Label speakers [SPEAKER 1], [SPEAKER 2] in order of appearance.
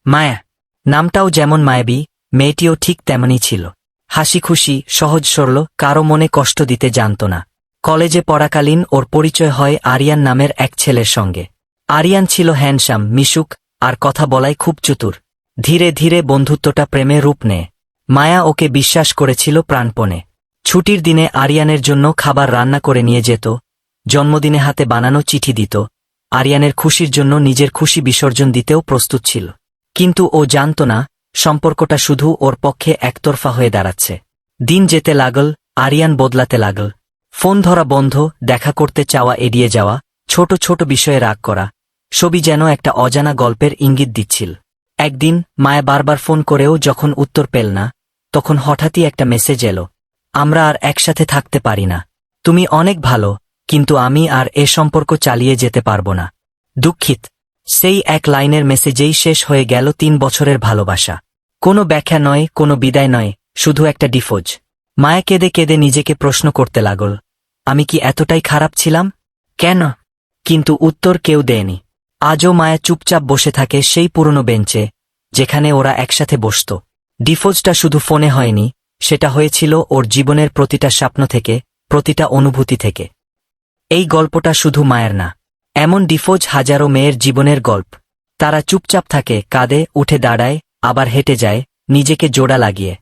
[SPEAKER 1] মায়া নামটাও যেমন মায়াবী, মেয়েটিও ঠিক তেমনই ছিল। হাসি খুশি, সহজ সরল, কারো মনে কষ্ট দিতে জানত না। কলেজে পড়াকালীন ওর পরিচয় হয় আরিয়ান নামের এক ছেলের সঙ্গে। আরিয়ান ছিল হ্যান্ডসাম, মিশুক, আর কথা বলায় খুব চতুর। ধীরে ধীরে বন্ধুত্বটা প্রেমে রূপ নেয়। মায়া ওকে বিশ্বাস করেছিল প্রাণপণে। ছুটির দিনে আরিয়ানের জন্য খাবার রান্না করে নিয়ে যেত, জন্মদিনে হাতে বানানো চিঠি দিত, আরিয়ানের খুশির জন্য নিজের খুশি বিসর্জন দিতেও প্রস্তুত ছিল। কিন্তু ও জানত না, সম্পর্কটা শুধু ওর পক্ষে একতরফা হয়ে দাঁড়াচ্ছে। দিন যেতে লাগল, আরিয়ান বদলাতে লাগল। ফোন ধরা বন্ধ, দেখা করতে চাওয়া এড়িয়ে যাওয়া, ছোট ছোট বিষয়ে রাগ করা, সবই যেন একটা অজানা গল্পের ইঙ্গিত দিচ্ছিল। একদিন মায়া বারবার ফোন করেও যখন উত্তর পেল না, তখন হঠাৎই একটা মেসেজ এলো। আমরা আর একসাথে থাকতে পারি না। তুমি অনেক ভালো, কিন্তু আমি আর এ সম্পর্ক চালিয়ে যেতে পারবো না। দুঃখিত। সেই এক লাইনের মেসেজেই শেষ হয়ে গেল 3 বছরের ভালোবাসা। কোনো ব্যাখ্যা নয়, কোনো বিদায় নয়, শুধু একটা ডিফোজ। মায়া কেঁদে কেঁদে নিজেকে প্রশ্ন করতে লাগল, আমি কি এতটাই খারাপ ছিলাম? কেন? কিন্তু উত্তর কেউ দেয়নি। আজও মায়া চুপচাপ বসে থাকে সেই পুরনো বেঞ্চে, যেখানে ওরা একসাথে বসত। ডিফোজটা শুধু ফোনে হয়নি, সেটা হয়েছিল ওর জীবনের প্রতিটা স্বপ্ন থেকে, প্রতিটা অনুভূতি থেকে। এই গল্পটা শুধু মায়ের না, এমন ডিফোজ হাজারো মেয়ের জীবনের গল্প। তারা চুপচাপ থাকে, কাঁদে, উঠে দাঁড়ায়, আবার হেঁটে যায়, নিজেকে জোড়া লাগিয়ে।